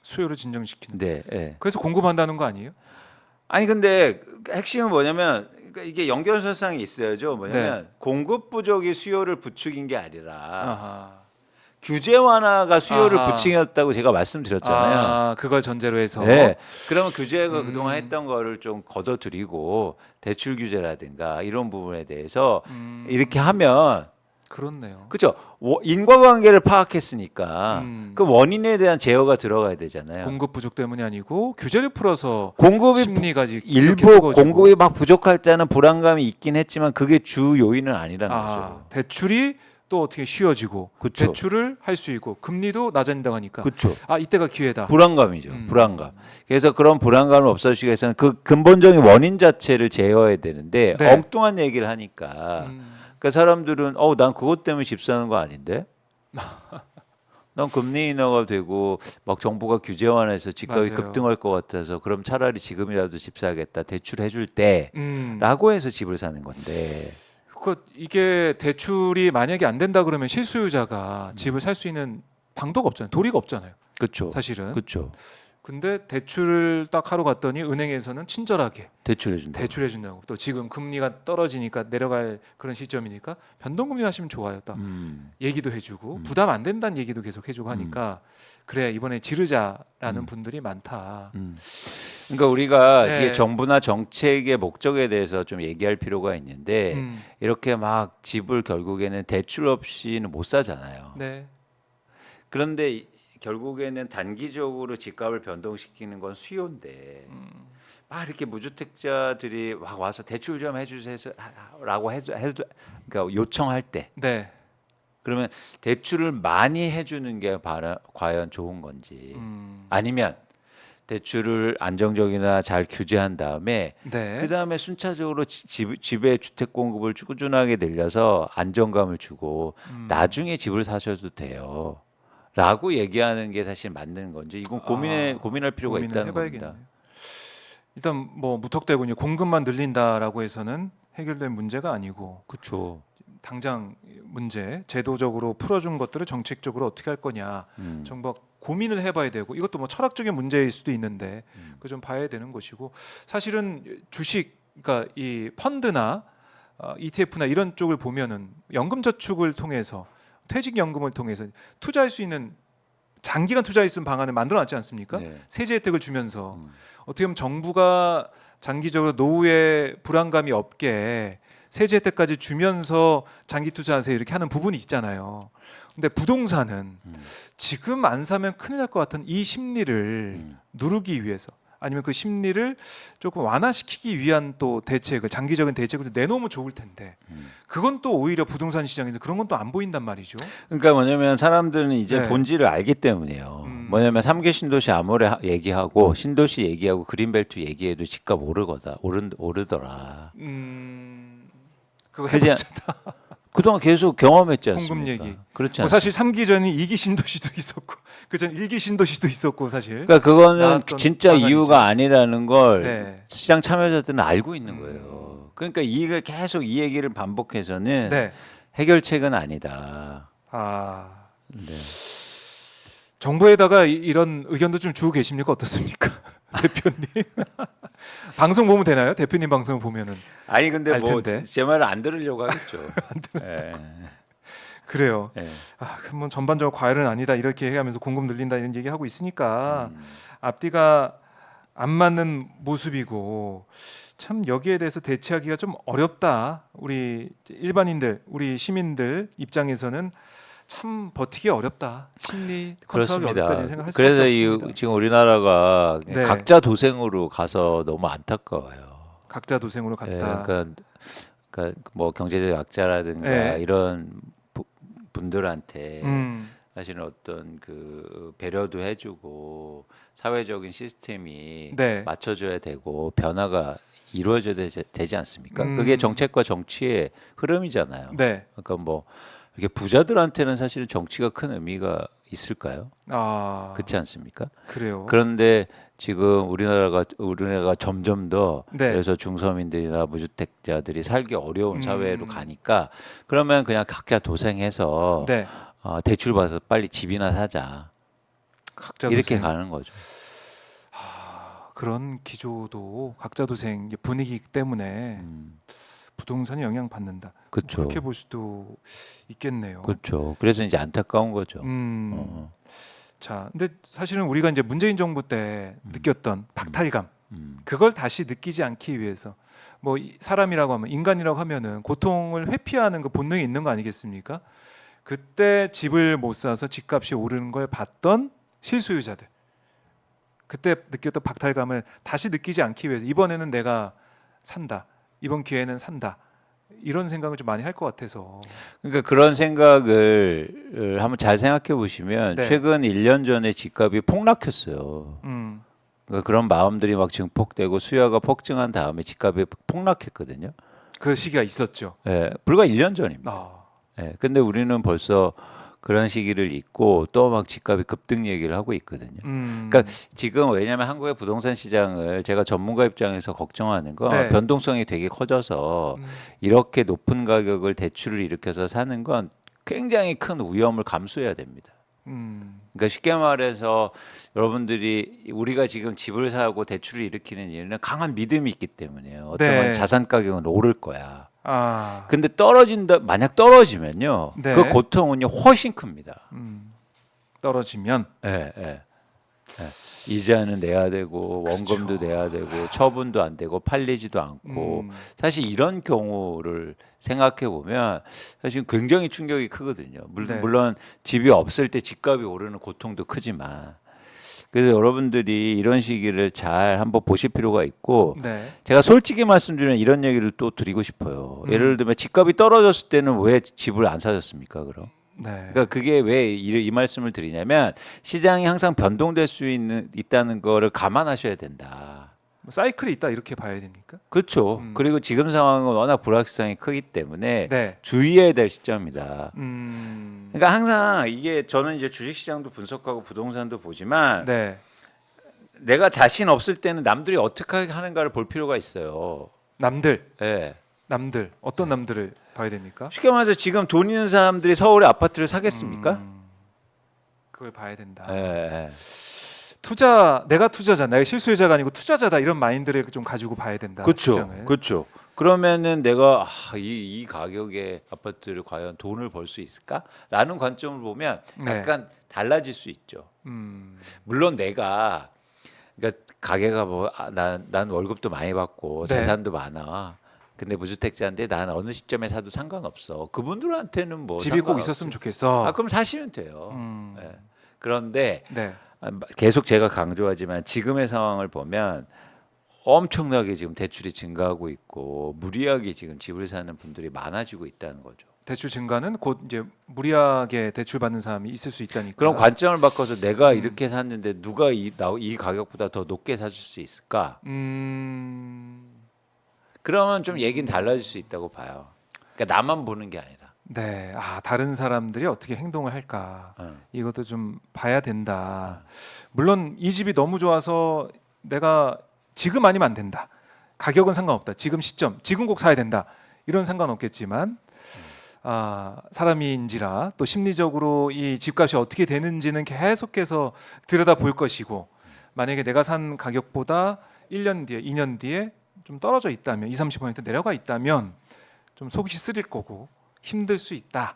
수요를 진정시키는. 네. 예. 그래서 공급한다는 거 아니에요? 아니 근데 핵심은 뭐냐면 그러니까 이게 연결선상이 있어야죠. 뭐냐면 공급 부족이 수요를 부추긴 게 아니라 아하. 규제 완화가 수요를 아하. 부추겼다고 제가 말씀드렸잖아요. 아, 그걸 전제로 해서. 네. 그러면 규제가 그동안 했던 거를 좀 걷어들이고 대출 규제라든가 이런 부분에 대해서 이렇게 하면 그렇네요. 그렇죠. 인과관계를 파악했으니까 그 원인에 대한 제어가 들어가야 되잖아요. 공급 부족 때문이 아니고 규제를 풀어서 공급이 심리가 일부 공급이 막 부족할 때는 불안감이 있긴 했지만 그게 주 요인은 아니라는 거죠. 대출이 또 어떻게 쉬워지고 그쵸. 대출을 할 수 있고 금리도 낮아진다고 하니까 그렇죠. 이때가 기회다. 불안감이죠. 불안감. 그래서 그런 불안감을 없애주기 위해서는 그 근본적인 원인 자체를 제어해야 되는데 네. 엉뚱한 얘기를 하니까 그러니까 사람들은 난 그것 때문에 집 사는 거 아닌데? 난 금리 인하가 되고 막 정부가 규제 완화해서 집값이 맞아요. 급등할 것 같아서 그럼 차라리 지금이라도 집 사겠다 대출해 줄 때라고 해서 집을 사는 건데 이게 대출이 만약에 안 된다 그러면 실수요자가 집을 살 수 있는 방도가 없잖아요. 도리가 없잖아요. 그렇죠. 사실은. 그렇죠. 근데 대출을 딱 하러 갔더니 은행에서는 친절하게 대출해 준다. 대출해 준다고. 또 지금 금리가 떨어지니까 내려갈 그런 시점이니까 변동금리 하시면 좋아요. 딱 얘기도 해주고 부담 안 된다는 얘기도 계속 해주고 하니까 그래 이번에 지르자라는 분들이 많다. 그러니까 우리가 네. 이게 정부나 정책의 목적에 대해서 좀 얘기할 필요가 있는데 이렇게 막 집을 결국에는 대출 없이는 못 사잖아요. 네. 그런데 결국에는 단기적으로 집값을 변동시키는 건 수요인데 막 이렇게 무주택자들이 막 와서 대출 좀 해주세요라고 해도 그러니까 요청할 때 네. 그러면 대출을 많이 해주는 게 과연 좋은 건지 아니면 대출을 안정적이나 잘 규제한 다음에 네. 그 다음에 순차적으로 집의 주택 공급을 꾸준하게 늘려서 안정감을 주고 나중에 집을 사셔도 돼요. 라고 얘기하는 게 사실 맞는 건지 이건 고민할 필요가 고민을 있다는 해봐야겠네요. 겁니다. 일단 뭐 무턱대고 이제 공급만 늘린다라고 해서는 해결된 문제가 아니고 그렇죠. 당장 문제 제도적으로 풀어준 것들을 정책적으로 어떻게 할 거냐 정부가 고민을 해봐야 되고 이것도 뭐 철학적인 문제일 수도 있는데 그 좀 봐야 되는 것이고 사실은 주식 그러니까 이 펀드나 ETF나 이런 쪽을 보면은 연금저축을 통해서 퇴직연금을 통해서 투자할 수 있는 장기간 투자할 수 있는 방안을 만들어놨지 않습니까? 네. 세제 혜택을 주면서 어떻게 보면 정부가 장기적으로 노후에 불안감이 없게 세제 혜택까지 주면서 장기 투자하세요 이렇게 하는 부분이 있잖아요. 근데 부동산은 지금 안 사면 큰일 날 것 같은 이 심리를 누르기 위해서 아니면 그 심리를 조금 완화시키기 위한 또 대책을 장기적인 대책을 내놓으면 좋을 텐데 그건 또 오히려 부동산 시장에서 그런 건 또 안 보인단 말이죠. 그러니까 뭐냐면 사람들은 이제 네. 본질을 알기 때문이에요. 뭐냐면 3개 신도시 아모레 얘기하고 신도시 얘기하고 그린벨트 얘기해도 집값 오르더라. 그거 그지? 해봤자 그동안 계속 경험했지 공급 않습니까? 얘기. 그렇지 뭐 않습니까? 사실 3기 전이 2기 신도시도 있었고 그전 1기 신도시도 있었고 사실. 그러니까 그거는 나왔던 진짜 방안이죠. 이유가 아니라는 걸 네. 시장 참여자들은 알고 있는 거예요. 그러니까 이걸 계속 이 얘기를 반복해서는 네. 해결책은 아니다. 아 네. 정부에다가 이런 의견도 좀 주고 계십니까? 어떻습니까? 대표님. 방송 보면 되나요? 대표님 방송 보면은. 아니 근데 알 뭐 텐데. 제 말을 안 들으려고 하겠죠. 예. 그래요. 예. 그럼 뭐 전반적으로 과열은 아니다 이렇게 해가면서 공급 늘린다 이런 얘기하고 있으니까 음. 앞뒤가 안 맞는 모습이고 참 여기에 대해서 대처하기가 좀 어렵다. 우리 일반인들, 우리 시민들 입장에서는 참 버티기 어렵다. 심리 컨트롤하기 그렇습니다. 어렵다 이런 생각할 수밖에 그래서 없습니다. 지금 우리나라가 네. 각자 도생으로 가서 너무 안타까워요. 각자 도생으로 예, 갔다. 그러니까 뭐 경제적 약자라든가 네. 이런 분들한테 음, 사실은 어떤 그 배려도 해주고 사회적인 시스템이 네. 맞춰줘야 되고 변화가 이루어져야 되지 않습니까? 음. 그게 정책과 정치의 흐름이잖아요. 네. 그러니까 뭐 이렇게 부자들한테는 사실 정치가 큰 의미가 있을까요? 아, 그렇지 않습니까? 그래요. 그런데 지금 우리나라가 점점 더 네. 그래서 중서민들이나 무주택자들이 살기 어려운 사회로 음. 가니까 그러면 그냥 각자 도생해서 네. 대출 받아서 빨리 집이나 사자 각자 이렇게 도생. 가는 거죠. 그런 기조도 각자 도생 이제 분위기이기 때문에 부동산에 영향 받는다. 그렇죠. 그렇게 볼 수도 있겠네요. 그렇죠. 그래서 이제 안타까운 거죠. 음. 어. 자, 근데 사실은 우리가 이제 문재인 정부 때 느꼈던 박탈감 그걸 다시 느끼지 않기 위해서 뭐 사람이라고 하면 인간이라고 하면은 고통을 회피하는 그 본능이 있는 거 아니겠습니까? 그때 집을 못 사서 집값이 오르는 걸 봤던 실소유자들 그때 느꼈던 박탈감을 다시 느끼지 않기 위해서 이번에는 내가 산다. 이번 기회는 산다. 이런 생각을 좀 많이 할 것 같아서. 그러니까 그런 생각을 한번 잘 생각해 보시면 네. 최근 1년 전에 집값이 폭락했어요. 그러니까 그런 마음들이 막 증폭되고 수요가 폭증한 다음에 집값이 폭락했거든요. 그 시기가 있었죠. 예, 불과 1년 전입니다. 아, 예, 근데 우리는 벌써 그런 시기를 잊고 또 막 집값이 급등 얘기를 하고 있거든요. 그러니까 지금 왜냐하면 한국의 부동산 시장을 제가 전문가 입장에서 걱정하는 건 네. 변동성이 되게 커져서 이렇게 높은 가격을 대출을 일으켜서 사는 건 굉장히 큰 위험을 감수해야 됩니다. 그러니까 쉽게 말해서 여러분들이 우리가 지금 집을 사고 대출을 일으키는 이유는 강한 믿음이 있기 때문이에요. 어떤 네. 건 자산 가격은 오를 거야. 아, 근데 만약 떨어지면요, 네. 그 고통은요 훨씬 큽니다. 떨어지면 예, 예. 예. 이자는 내야 되고 원금도 내야 되고 처분도 안 되고 팔리지도 않고 사실 이런 경우를 생각해 보면 사실 굉장히 충격이 크거든요. 네. 물론 집이 없을 때 집값이 오르는 고통도 크지만 그래서 여러분들이 이런 시기를 잘 한번 보실 필요가 있고 네. 제가 솔직히 말씀드리면 이런 얘기를 또 드리고 싶어요. 예를 들면 집값이 떨어졌을 때는 왜 집을 안 사셨습니까? 그럼? 네. 그러니까 그게 왜 이 말씀을 드리냐면 시장이 항상 변동될 수 있다는 거를 감안하셔야 된다. 뭐 사이클이 있다 이렇게 봐야 됩니까? 그렇죠. 그리고 지금 상황은 워낙 불확실성이 크기 때문에 네. 주의해야 될 시점이다. 음, 그러니까 항상 이게 저는 이제 주식시장도 분석하고 부동산도 보지만 네. 내가 자신 없을 때는 남들이 어떻게 하는가를 볼 필요가 있어요. 남들, 예. 남들 어떤 남들을 봐야 됩니까? 쉽게 말해서 지금 돈 있는 사람들이 서울에 아파트를 사겠습니까? 그걸 봐야 된다. 예, 예. 내가 투자자, 내가 실수요자가 아니고 투자자다 이런 마인드를 좀 가지고 봐야 된다. 그렇죠. 시장을. 그렇죠. 그러면은 내가 이 가격의 아파트를 과연 돈을 벌 수 있을까?라는 관점을 보면 네. 약간 달라질 수 있죠. 물론 내가 그러니까 가게가 난 월급도 많이 받고 네. 재산도 많아. 근데 무주택자인데 난 어느 시점에 사도 상관없어. 그분들한테는 뭐 집이 꼭 상관없지. 있었으면 좋겠어. 그럼 사시면 돼요. 예. 그런데 네. 계속 제가 강조하지만 지금의 상황을 보면 엄청나게 지금 대출이 증가하고 있고 무리하게 지금 집을 사는 분들이 많아지고 있다는 거죠. 대출 증가는 곧 이제 무리하게 대출 받는 사람이 있을 수 있다니까. 그럼 관점을 바꿔서 내가 이렇게 샀는데 누가 이 가격보다 더 높게 사줄 수 있을까? 그러면 좀 얘기는 달라질 수 있다고 봐요. 그러니까 나만 보는 게 아니라. 네. 다른 사람들이 어떻게 행동을 할까? 이것도 좀 봐야 된다. 물론 이 집이 너무 좋아서 내가 지금 아니면 안 된다. 가격은 상관없다. 지금 시점, 지금 꼭 사야 된다. 이런 상관없겠지만 사람인지라 또 심리적으로 이 집값이 어떻게 되는지는 계속해서 들여다볼 것이고 만약에 내가 산 가격보다 1년 뒤에 2년 뒤에 좀 떨어져 있다면 20-30% 내려가 있다면 좀 속이 쓰릴 거고 힘들 수 있다.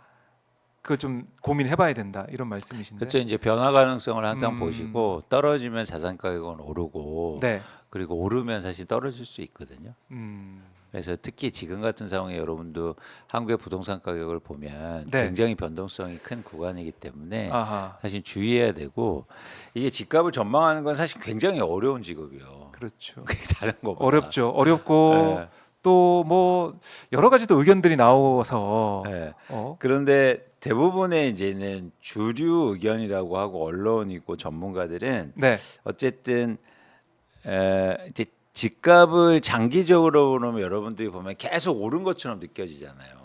그걸 좀 고민해봐야 된다 이런 말씀이신데. 그렇죠. 이제 변화 가능성을 항상 음. 보시고 떨어지면 자산 가격은 오르고 네. 그리고 오르면 사실 떨어질 수 있거든요. 음. 그래서 특히 지금 같은 상황에 여러분도 한국의 부동산 가격을 보면 네. 굉장히 변동성이 큰 구간이기 때문에 아하. 사실 사실 주의해야 되고 이게 집값을 전망하는 건 사실 굉장히 어려운 직업이요. 그렇죠. 그게 다른 거보다. 어렵죠. 어렵고 네. 또 뭐 여러 가지 또 의견들이 나와서 네. 어? 그런데 대부분의 이제는 주류 의견이라고 하고 언론이고 전문가들은 네. 어쨌든 이제 집값을 장기적으로 보면 여러분들이 보면 계속 오른 것처럼 느껴지잖아요.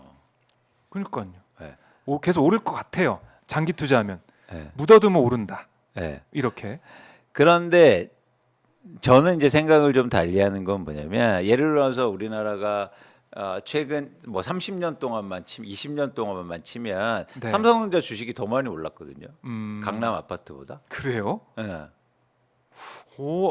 그러니까요. 네. 계속 오를 것 같아요. 장기 투자하면 네. 묻어두면 오른다. 네. 이렇게. 그런데 저는 이제 생각을 좀 달리하는 건 뭐냐면 예를 들어서 우리나라가 최근 뭐 30년 동안만 20년 동안만 치면 네. 삼성전자 주식이 더 많이 올랐거든요. 강남 아파트보다. 그래요? 네.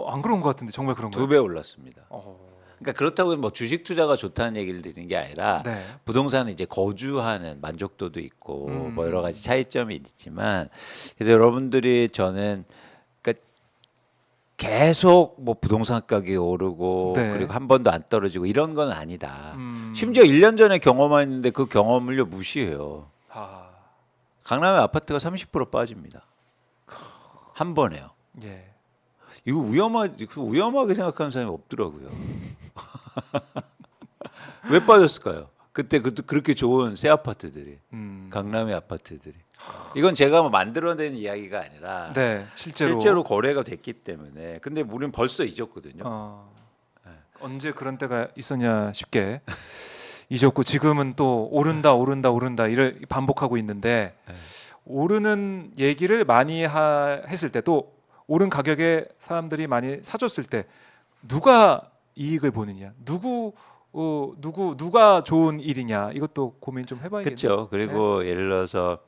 안 그런 것 같은데 정말 그런 거예요? 2배 올랐습니다. 어. 그러니까 그렇다고 뭐 주식 투자가 좋다는 얘기를 드리는 게 아니라 네. 부동산은 이제 거주하는 만족도도 있고 음. 뭐 여러 가지 차이점이 있지만 그래서 여러분들이 저는 그러니까 계속 뭐 부동산 가격이 오르고 네. 그리고 한 번도 안 떨어지고 이런 건 아니다. 음. 심지어 1년 전에 경험했는데 그 경험을요 무시해요. 아. 강남의 아파트가 30% 빠집니다. 한 번에요. 예. 이거 위험하게 생각하는 사람이 없더라고요. 왜 빠졌을까요? 그때 그렇게 좋은 새 아파트들이 강남의 아파트들이 이건 제가 뭐 만들어낸 이야기가 아니라 네. 실제로 거래가 됐기 때문에 근데 우리는 벌써 잊었거든요. 언제 그런 때가 있었냐 싶게 잊었고 지금은 또 오른다 이를 반복하고 있는데 네. 오르는 얘기를 많이 했을 때 또 오른 가격에 사람들이 많이 사줬을 때 누가 이익을 보느냐 누가 좋은 일이냐 이것도 고민 좀 해봐야겠네요. 그렇죠. 그리고 예를 들어서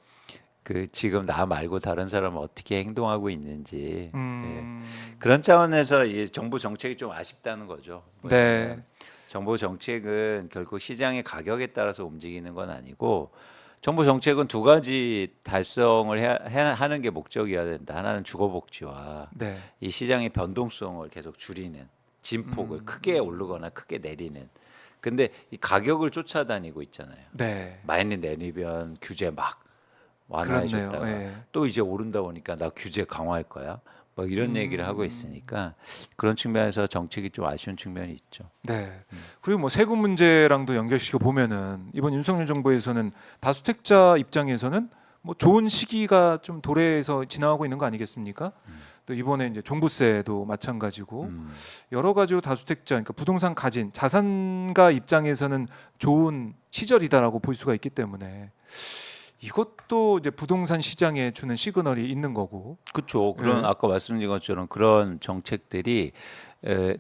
그 지금 나 말고 다른 사람은 어떻게 행동하고 있는지 그런 차원에서 이 정부 정책이 좀 아쉽다는 거죠. 네. 뭐냐면 정부 정책은 결국 시장의 가격에 따라서 움직이는 건 아니고 정부 정책은 두 가지 달성을 하는 게 목적이어야 된다. 하나는 주거 복지와 네. 이 시장의 변동성을 계속 줄이는 진폭을 크게 오르거나 크게 내리는. 근데 이 가격을 쫓아다니고 있잖아요. 네. 많이 내리면 규제 막 완화해줬다가 그렇네요. 예. 또 이제 오른다 보니까 나 규제 강화할 거야. 뭐 이런 얘기를 하고 있으니까 그런 측면에서 정책이 좀 아쉬운 측면이 있죠. 네. 그리고 뭐 세금 문제랑도 연결시켜 보면은 이번 윤석열 정부에서는 다주택자 입장에서는 뭐 좋은 시기가 좀 도래해서 지나가고 있는 거 아니겠습니까? 또 이번에 이제 종부세도 마찬가지고 여러 가지로 다주택자 그러니까 부동산 가진 자산가 입장에서는 좋은 시절이다라고 볼 수가 있기 때문에 이것도 이제 부동산 시장에 주는 시그널이 있는 거고. 그렇죠. 그런 네. 아까 말씀드린 것처럼 그런 정책들이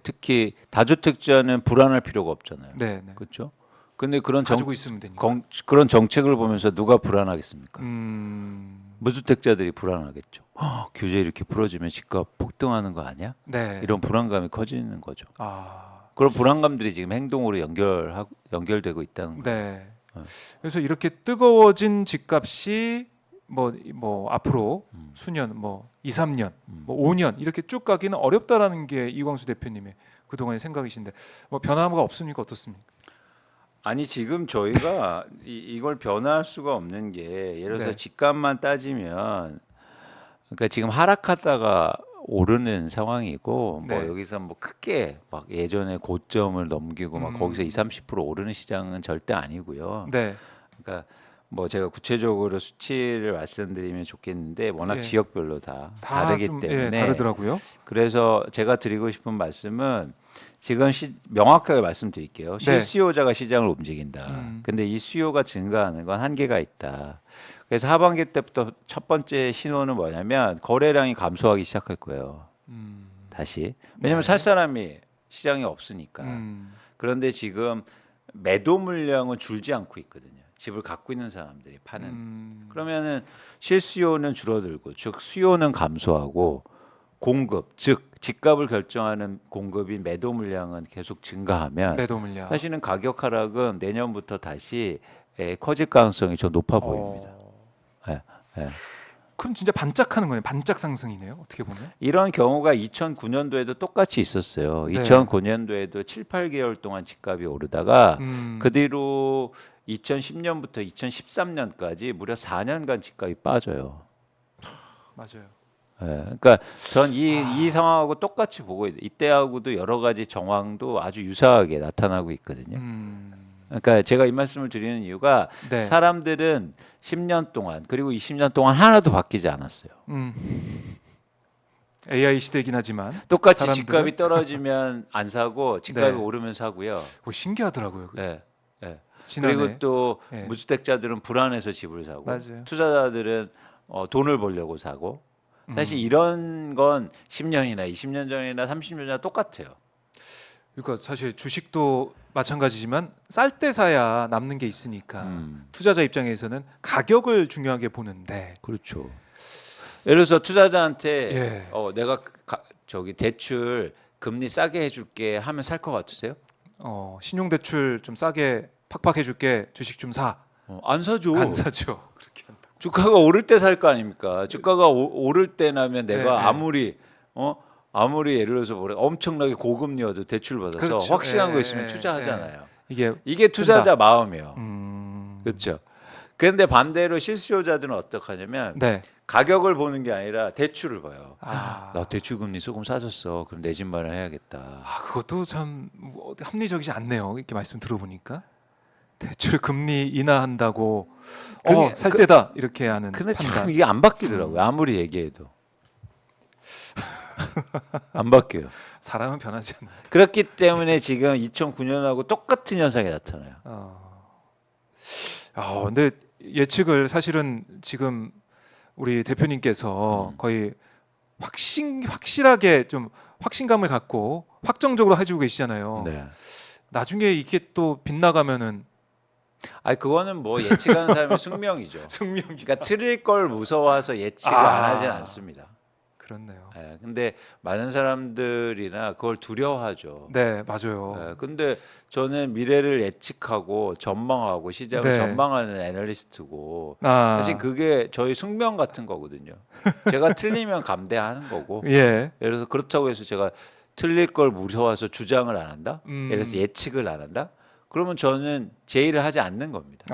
특히 다주택자는 불안할 필요가 없잖아요. 네. 네. 그렇죠. 근데 가지고 있으면 되니까. 그런 정책을 보면서 누가 불안하겠습니까? 음. 무주택자들이 불안하겠죠. 규제 이렇게 풀어주면 집값 폭등하는 거 아니야? 네. 이런 불안감이 커지는 거죠. 아. 그런 불안감들이 지금 행동으로 연결되고 있다는 거예요. 네. 그래서 이렇게 뜨거워진 집값이 뭐 앞으로 수년 뭐 2, 3년 뭐 5년 이렇게 쭉 가기는 어렵다라는 게 이광수 대표님의 그동안의 생각이신데 뭐 변화가 없습니까? 어떻습니까? 아니 지금 저희가 이걸 변화할 수가 없는 게 예를 들어서 네. 집값만 따지면 그러니까 지금 하락하다가 오르는 상황이고 뭐 네. 여기서 뭐 크게 막 예전에 고점을 넘기고 막 거기서 20-30% 오르는 시장은 절대 아니고요. 네. 그러니까 뭐 제가 구체적으로 수치를 말씀드리면 좋겠는데 워낙 예. 지역별로 다 다르기 좀, 때문에 다르더라고요. 그래서 제가 드리고 싶은 말씀은 지금 명확하게 말씀드릴게요. 네. 실수요자가 시장을 움직인다. 근데 이 수요가 증가하는 건 한계가 있다. 그래서 하반기 때부터 첫 번째 신호는 뭐냐면 거래량이 감소하기 시작할 거예요. 다시. 왜냐하면 살 사람이 시장에 없으니까. 그런데 지금 매도 물량은 줄지 않고 있거든요. 집을 갖고 있는 사람들이 파는. 그러면은 실수요는 줄어들고 즉 수요는 감소하고 공급 즉 집값을 결정하는 공급인 매도 물량은 계속 증가하면 매도 물량. 사실은 가격 하락은 내년부터 다시 커질 가능성이 좀 높아 보입니다. 예, 예. 그럼 진짜 반짝하는 거네요. 반짝 상승이네요. 어떻게 보면. 이런 경우가 2009년도에도 똑같이 있었어요. 네. 2009년도에도 7, 8개월 동안 집값이 오르다가 음. 그 뒤로 2010년부터 2013년까지 무려 4년간 집값이 빠져요. 맞아요. 예, 그러니까 전 이 상황하고 똑같이 보고 이때하고도 여러 가지 정황도 아주 유사하게 나타나고 있거든요. 그러니까 제가 이 말씀을 드리는 이유가 네. 사람들은 10년 동안 그리고 20년 동안 하나도 바뀌지 않았어요. AI 시대이긴 하지만 똑같이 사람들은- 집값이 떨어지면 안 사고 집값이 네. 오르면 사고요. 신기하더라고요. 예, 예. 지난해. 그리고 또 예. 무주택자들은 불안해서 집을 사고 맞아요. 투자자들은 돈을 벌려고 사고 사실 이런 건 10년이나 20년 전이나 30년 전이나 똑같아요. 그러니까 사실 주식도 마찬가지지만 쌀 때 사야 남는 게 있으니까 음. 투자자 입장에서는 가격을 중요하게 보는데 그렇죠. 예를 들어서 투자자한테 예. 내가 저기 대출 금리 싸게 해줄게 하면 살 것 같으세요? 신용대출 좀 싸게 팍팍 해줄게 주식 좀 사. 안 사죠. 안 사죠. 그렇게 한다. 주가가 오를 때 살 거 아닙니까? 주가가 오를 때라면 내가 네, 아무리 예를 들어서 엄청나게 고금리여도 대출 받아서 그렇죠. 확실한 거 예, 있으면 예, 투자하잖아요. 이게 이게 투자자 마음이에요. 음. 그렇죠. 그런데 반대로 실수요자들은 어떻게 하냐면 네. 가격을 보는 게 아니라 대출을 봐요. 아. 나 대출 금리 조금 싸졌어. 그럼 내 집 마련해야겠다. 그것도 참 합리적이지 않네요. 이렇게 말씀 들어보니까 대출 금리 인하한다고 살 때다 이렇게 하는 근데 참 판단. 이게 안 바뀌더라고요. 아무리 얘기해도 안 바뀌어요. 사람은 변하지 않는. 그렇기 때문에 지금 2009년하고 똑같은 현상이 나타나요. 근데 예측을 사실은 지금 우리 대표님께서 거의 확실하게 좀 확신감을 갖고 확정적으로 해주고 계시잖아요. 네. 나중에 이게 또 빗나가면은 아니 그거는 뭐 예측하는 사람의 숙명이죠. 승명이다. 그러니까 틀릴 걸 무서워서 예측을 아. 안 하진 않습니다. 그렇네요. 예, 근데 많은 사람들이나 그걸 두려워하죠. 네, 맞아요. 예, 근데 저는 미래를 예측하고 전망하고 시장을 네. 전망하는 애널리스트고 사실 그게 저희 숙명 같은 거거든요. 제가 틀리면 감대하는 거고 예. 예를 들어서 그렇다고 해서 제가 틀릴 걸 무서워서 주장을 안 한다. 음. 예를 들어서 예측을 안 한다. 그러면 저는 제 일을 하지 않는 겁니다.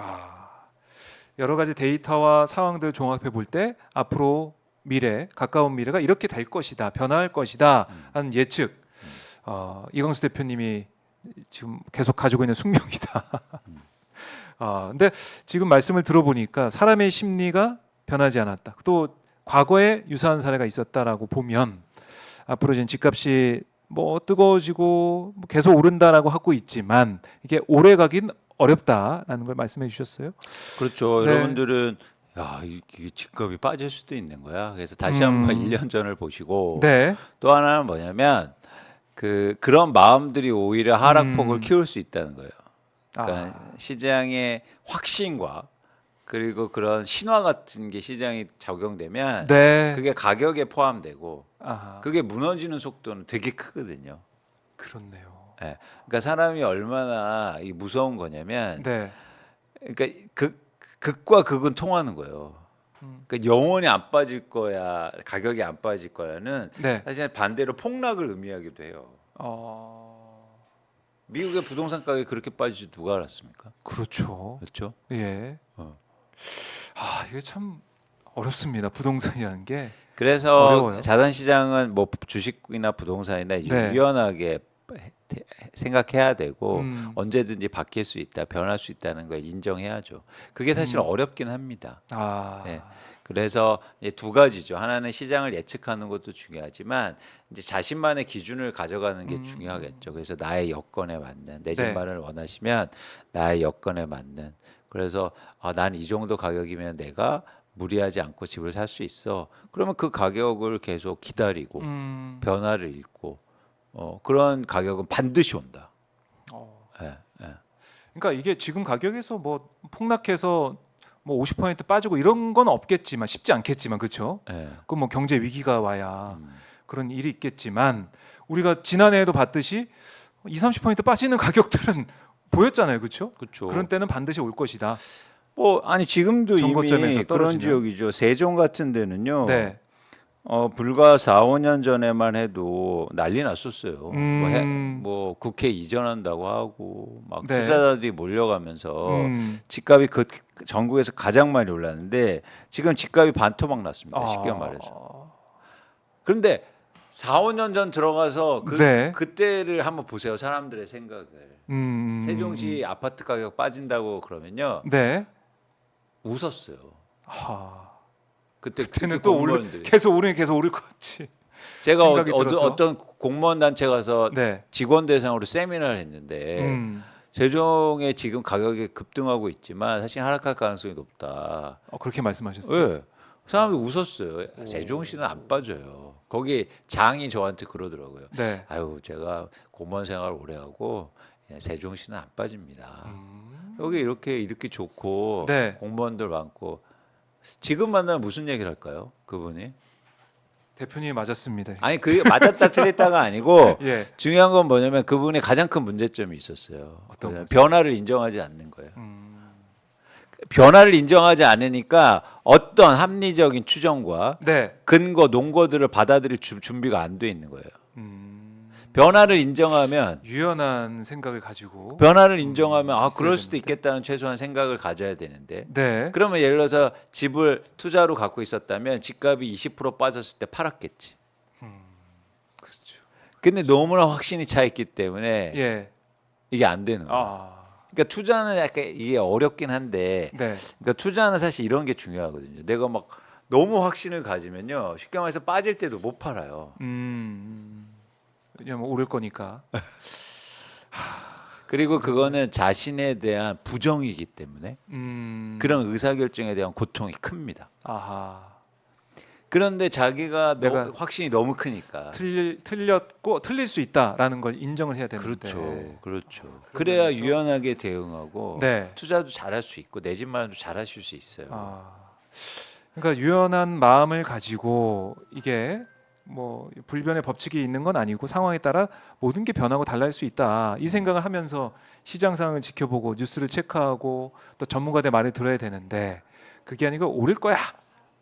여러 가지 데이터와 상황들을 종합해 볼 때 앞으로 미래, 가까운 미래가 이렇게 될 것이다, 변화할 것이다 하는 예측. 이광수 대표님이 지금 계속 가지고 있는 숙명이다. 근데 지금 말씀을 들어보니까 사람의 심리가 변하지 않았다. 또 과거에 유사한 사례가 있었다라고 보면 앞으로 이제 집값이 뭐 뜨거워지고 뭐 계속 오른다라고 하고 있지만 이게 오래 가긴 어렵다라는 걸 말씀해 주셨어요. 그렇죠. 네. 여러분들은 이게 집값이 빠질 수도 있는 거야. 그래서 다시 한번 1년 전을 보시고 네. 또 하나는 뭐냐면 그런 마음들이 오히려 하락폭을 키울 수 있다는 거예요. 그러니까 시장의 확신과 그리고 그런 신화 같은 게 시장이 적용되면 네. 그게 가격에 포함되고 아하. 그게 무너지는 속도는 되게 크거든요. 그렇네요. 예. 그러니까 사람이 얼마나 이 무서운 거냐면 네. 그러니까 극과 극은 통하는 거예요. 그러니까 영원히 안 빠질 거야, 가격이 안 빠질 거야는 네. 사실 반대로 폭락을 의미하기도 해요. 미국의 부동산 가격이 그렇게 빠질 줄 누가 알았습니까? 그렇죠. 그렇죠? 예. 어. 이게 참 어렵습니다. 부동산이라는 게. 그래서 어려워요. 자산 시장은 뭐 주식이나 부동산이나 네. 유연하게 생각해야 되고 언제든지 바뀔 수 있다, 변할 수 있다는 걸 인정해야죠. 그게 사실 어렵긴 합니다. 네. 그래서 이제 두 가지죠. 하나는 시장을 예측하는 것도 중요하지만 이제 자신만의 기준을 가져가는 게 중요하겠죠. 그래서 나의 여건에 맞는 내 집 네. 마련을 원하시면 나의 여건에 맞는 그래서 난 이 정도 가격이면 내가 무리하지 않고 집을 살 수 있어. 그러면 그 가격을 계속 기다리고 변화를 읽고 그런 가격은 반드시 온다. 예, 예. 그러니까 이게 지금 가격에서 뭐 폭락해서 뭐 50% 빠지고 이런 건 없겠지만 쉽지 않겠지만 그렇죠. 예. 그 뭐 경제 위기가 와야 음. 그런 일이 있겠지만 우리가 지난해에도 봤듯이 20-30% 빠지는 가격들은 보였잖아요. 그렇죠? 그렇죠. 그런 때는 반드시 올 것이다. 뭐 아니 지금도 정거점에서 이미 그런 떨어지면. 지역이죠. 세종 같은 데는요. 네. 불과 4-5년 전에만 해도 난리 났었어요. 뭐 국회 이전한다고 하고 막 네. 투자자들이 몰려가면서 음. 집값이 그 전국에서 가장 많이 올랐는데 지금 집값이 반토막 났습니다. 쉽게 말해서. 그런데 4-5년 전 들어가서 네. 그때를 한번 보세요. 사람들의 생각을. 세종시 아파트 가격 빠진다고 그러면요. 네. 웃었어요. 하. 그때 그때는 특히 또 공무원들이. 계속 오를 것 같지. 제가 생각이 들어서. 어떤 공무원 단체 가서 네. 직원 대상으로 세미나를 했는데 세종의 지금 가격이 급등하고 있지만 사실 하락할 가능성이 높다. 그렇게 말씀하셨어요. 네. 사람들이 웃었어요. 세종시는 안 빠져요. 거기 장이 저한테 그러더라고요. 네. 아유 제가 공무원 생활 오래 하고 세종시는 안 빠집니다. 여기 이렇게 좋고 네. 공무원들 많고 지금 만나면 무슨 얘기를 할까요? 그분이? 대표님이 맞았습니다. 아니 그 맞았다 틀렸다가 아니고 예. 중요한 건 뭐냐면 그분의 가장 큰 문제점이 있었어요. 어떤 거죠? 변화를 인정하지 않는 거예요. 변화를 인정하지 않으니까 어떤 합리적인 추정과 네. 근거, 논거들을 받아들일 준비가 안 돼 있는 거예요. 변화를 인정하면 유연한 생각을 가지고 변화를 인정하면 아 있어야 그럴 수도 되는데. 있겠다는 최소한 생각을 가져야 되는데 네. 그러면 예를 들어서 집을 투자로 갖고 있었다면 집값이 20% 빠졌을 때 팔았겠지. 그렇죠. 근데 너무나 확신이 차 있기 때문에 예. 이게 안 되는 거예요. 아. 그러니까 투자는 약간 이게 어렵긴 한데 네. 그러니까 투자는 사실 이런 게 중요하거든요. 내가 막 너무 확신을 가지면요. 쉽게 말해서 빠질 때도 못 팔아요. 왜냐면 오를 거니까. 그리고 그거는 자신에 대한 부정이기 때문에 그런 의사결정에 대한 고통이 큽니다. 아하. 그런데 자기가 내가 확신이 너무 크니까. 틀릴 수 있다라는 걸 인정을 해야 되는데. 그렇죠. 그렇죠. 그래야 유연하게 대응하고 네. 투자도 잘할 수 있고 내 집 마련도 잘하실 수 있어요. 그러니까 유연한 마음을 가지고 이게 뭐 불변의 법칙이 있는 건 아니고 상황에 따라 모든 게 변하고 달라질 수 있다. 이 생각을 하면서 시장 상황을 지켜보고 뉴스를 체크하고 또 전문가들 말을 들어야 되는데 그게 아니고 오를 거야.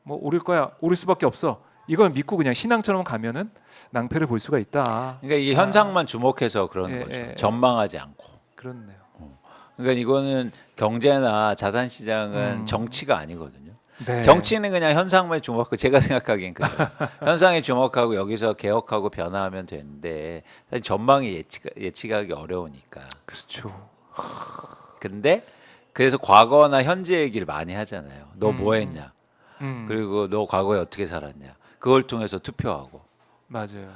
뭐 오를 거야. 오를 수밖에 없어. 이걸 믿고 그냥 신앙처럼 가면은 낭패를 볼 수가 있다. 그러니까 이 현상만 주목해서 그러는 거죠. 전망하지 않고. 그렇네요. 그러니까 이거는 경제나 자산 시장은 정치가 아니거든요. 네. 정치는 그냥 현상만 주목하고 제가 생각하기엔 그래요. 현상에 주목하고 여기서 개혁하고 변화하면 되는데 사실 전망이 예측하기 어려우니까. 그렇죠. 근데 그래서 과거나 현재 얘기를 많이 하잖아요. 너 뭐 했냐? 그리고 너 과거에 어떻게 살았냐? 그걸 통해서 투표하고. 맞아요.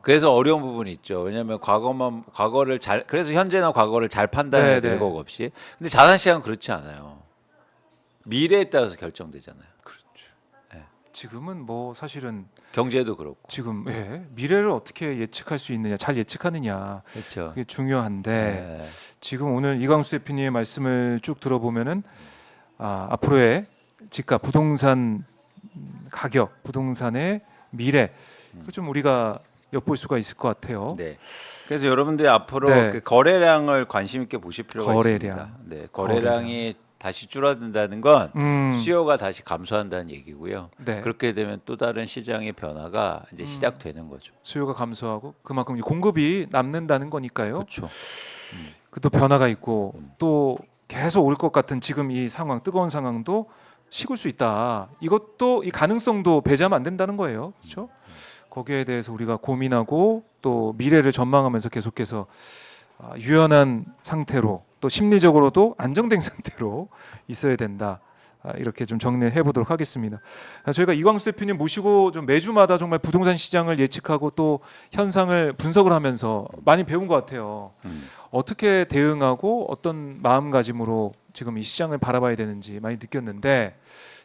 그래서 어려운 부분이 있죠. 왜냐하면 과거를 그래서 현재나 과거를 잘 판단해야 네, 네. 왜곡 없이. 근데 자산 시장은 그렇지 않아요. 미래에 따라서 결정되잖아요. 지금은 뭐 사실은 경제도 그렇고. 지금 미래를 어떻게 예측할 수 있느냐, 잘 예측하느냐 그렇죠. 그게 중요한데 네. 지금 오늘 이광수 대표님의 말씀을 쭉 들어보면은 앞으로의 집값, 부동산 가격, 부동산의 미래 좀 우리가 엿볼 수가 있을 것 같아요. 네. 그래서 여러분들이 앞으로 네. 그 거래량을 관심 있게 보실 필요가 거래량. 있습니다. 네, 거래량이 다시 줄어든다는 건 수요가 다시 감소한다는 얘기고요. 네. 그렇게 되면 또 다른 시장의 변화가 이제 시작되는 거죠. 수요가 감소하고 그만큼 공급이 남는다는 거니까요. 그렇죠. 또 변화가 있고 또 계속 올 것 같은 지금 이 상황, 뜨거운 상황도 식을 수 있다. 이것도 이 가능성도 배제하면 안 된다는 거예요. 그렇죠? 거기에 대해서 우리가 고민하고 또 미래를 전망하면서 계속해서 유연한 상태로 또 심리적으로도 안정된 상태로 있어야 된다. 이렇게 좀 정리해 보도록 하겠습니다. 저희가 이광수 대표님 모시고 좀 매주마다 정말 부동산 시장을 예측하고 또 현상을 분석을 하면서 많이 배운 것 같아요. 어떻게 대응하고 어떤 마음가짐으로 지금 이 시장을 바라봐야 되는지 많이 느꼈는데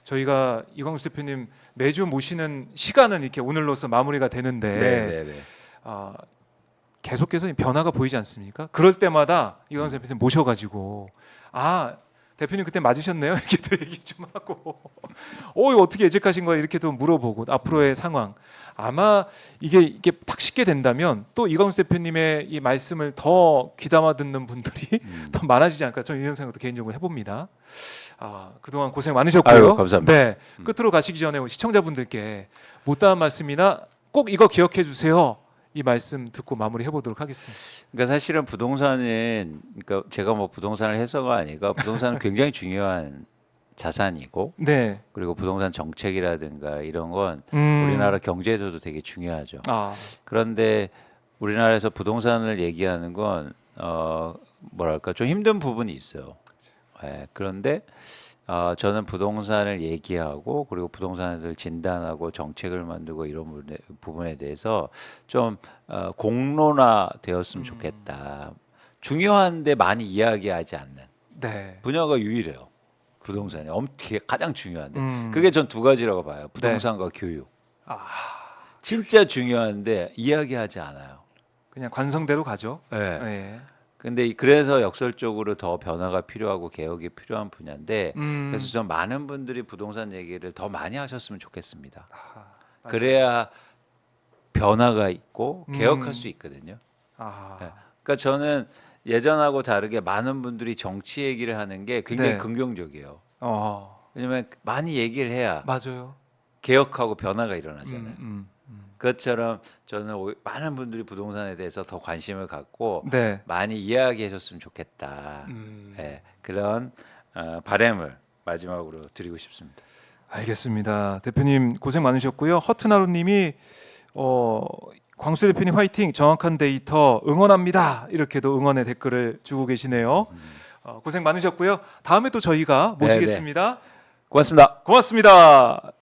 저희가 이광수 대표님 매주 모시는 시간은 이렇게 오늘로서 마무리가 되는데 네, 네, 네. 계속해서 변화가 보이지 않습니까? 그럴 때마다 이광수 대표님 모셔가지고 대표님 그때 맞으셨네요 이렇게 또 얘기 좀 하고 이거 어떻게 예측하신 거예요 이렇게 또 물어보고 앞으로의 상황 아마 이게 딱 쉽게 된다면 또 이광수 대표님의 이 말씀을 더 귀담아 듣는 분들이 더 많아지지 않을까 저는 이런 생각도 개인적으로 해봅니다. 그동안 고생 많으셨고요. 아유, 감사합니다. 네, 끝으로 가시기 전에 시청자분들께 못다한 말씀이나 꼭 이거 기억해 주세요. 이 말씀 듣고 마무리 해보도록 하겠습니다. 그러니까 사실은 부동산은 그러니까 제가 뭐 부동산을 해서가 아니라 부동산은 굉장히 중요한 자산이고 네, 그리고 부동산 정책이라든가 이런 건 음. 우리나라 경제에서도 되게 중요하죠. 아, 그런데 우리나라에서 부동산을 얘기하는 건 뭐랄까 좀 힘든 부분이 있어요. 예, 그런데 저는 부동산을 얘기하고 그리고 부동산을 진단하고 정책을 만들고 이런 부분에 대해서 좀 공론화 되었으면 좋겠다. 중요한데 많이 이야기하지 않는 네, 분야가 유일해요. 부동산이 엄청 가장 중요한데 음. 그게 전 두 가지라고 봐요. 부동산과 교육. 아, 진짜 중요한데 이야기하지 않아요. 그냥 관성대로 가죠. 네. 네. 근데 그래서 역설적으로 더 변화가 필요하고 개혁이 필요한 분야인데 음. 그래서 좀 많은 분들이 부동산 얘기를 더 많이 하셨으면 좋겠습니다. 맞아요. 그래야 변화가 있고 개혁할 음. 수 있거든요. 아, 네. 그러니까 저는 예전하고 다르게 많은 분들이 정치 얘기를 하는 게 굉장히 네. 긍정적이에요. 어, 왜냐하면 많이 얘기를 해야 맞아요. 개혁하고 변화가 일어나잖아요. 음. 그것처럼 저는 많은 분들이 부동산에 대해서 더 관심을 갖고 네. 많이 이야기해줬으면 좋겠다. 네, 그런 바람을 마지막으로 드리고 싶습니다. 알겠습니다. 대표님 고생 많으셨고요. 허트나루님이 광수 대표님 화이팅, 정확한 데이터 응원합니다. 이렇게도 응원의 댓글을 주고 계시네요. 고생 많으셨고요. 다음에 또 저희가 모시겠습니다. 고맙습니다. 고맙습니다.